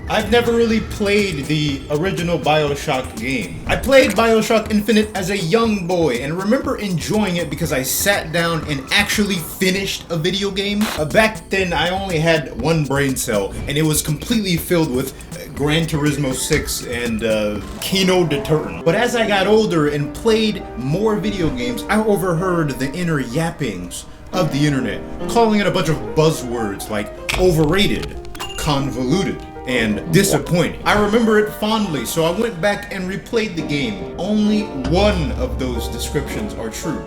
I've never really played the original Bioshock game. I played Bioshock Infinite as a young boy and remember enjoying it because I sat down and actually finished a video game. Back then I only had one brain cell and it was completely filled with Gran Turismo 6 and Kino de Turton. But as I got older and played more video games, I overheard the inner yappings of the internet, calling it a bunch of buzzwords like overrated, convoluted, and disappointing. I remember it fondly, so I went back and replayed the game. Only one of those descriptions are true.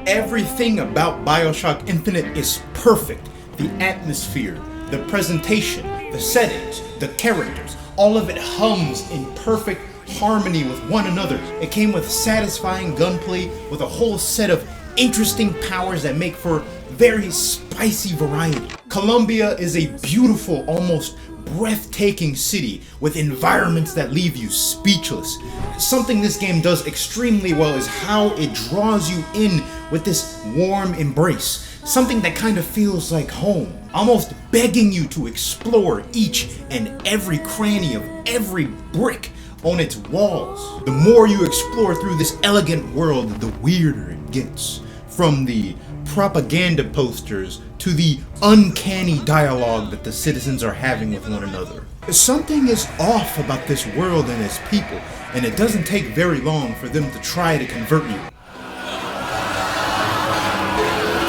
Everything about Bioshock Infinite is perfect. The atmosphere, the presentation, the settings, the characters, all of it hums in perfect harmony with one another. It came with satisfying gunplay, with a whole set of interesting powers that make for very spicy variety. Colombia is a beautiful, almost breathtaking city with environments that leave you speechless. Something this game does extremely well is how it draws you in with this warm embrace. Something that kind of feels like home, almost begging you to explore each and every cranny of every brick on its walls. The more you explore through this elegant world, the weirder it gets. From the propaganda posters to the uncanny dialogue that the citizens are having with one another. Something is off about this world and its people, and it doesn't take very long for them to try to convert you.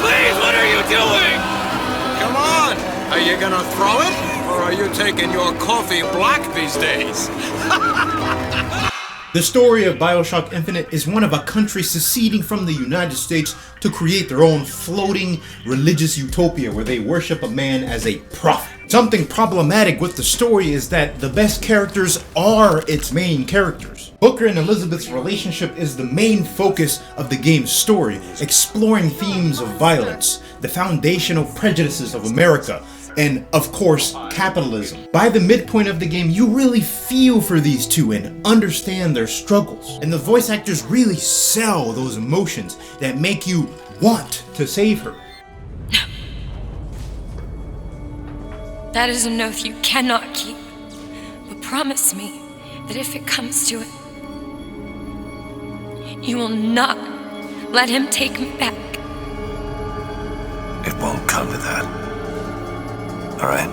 Please, what are you doing? Come on! Are you gonna throw it? Or are you taking your coffee black these days? The story of Bioshock Infinite is one of a country seceding from the United States to create their own floating religious utopia where they worship a man as a prophet. Something problematic with the story is that the best characters are its main characters. Booker and Elizabeth's relationship is the main focus of the game's story, exploring themes of violence, the foundational prejudices of America, and of course, capitalism. By the midpoint of the game, you really feel for these two and understand their struggles. And the voice actors really sell those emotions that make you want to save her. That is an oath you cannot keep. But promise me that if it comes to it, you will not let him take me back. It won't come to that. All right.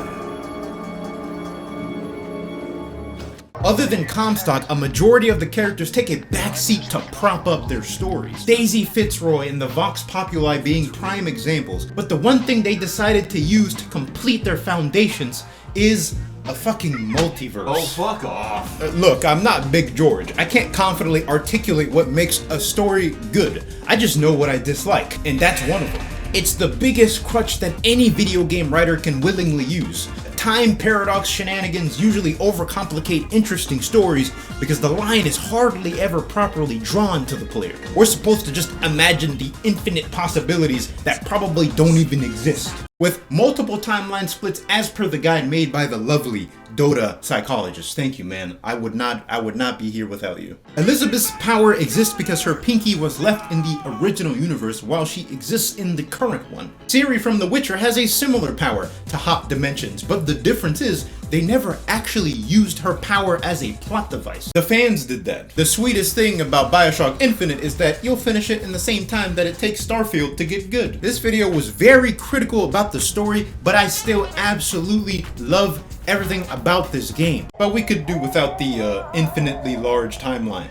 Other than Comstock, a majority of the characters take a backseat to prop up their stories. Daisy Fitzroy and the Vox Populi being prime examples, but the one thing they decided to use to complete their foundations is a fucking multiverse. Oh, fuck off. Look, I'm not Big George. I can't confidently articulate what makes a story good. I just know what I dislike, and that's one of them. It's the biggest crutch that any video game writer can willingly use. Time paradox shenanigans usually overcomplicate interesting stories because the line is hardly ever properly drawn to the player. We're supposed to just imagine the infinite possibilities that probably don't even exist. With multiple timeline splits as per the guide made by the lovely Dota psychologist. Thank you, man. I would not be here without you. Elizabeth's power exists because her pinky was left in the original universe while she exists in the current one. Ciri from The Witcher has a similar power to hop dimensions, but the difference is they never actually used her power as a plot device. The fans did that. The sweetest thing about Bioshock Infinite is that you'll finish it in the same time that it takes Starfield to get good. This video was very critical about the story, but I still absolutely love everything about this game. But we could do without the infinitely large timeline.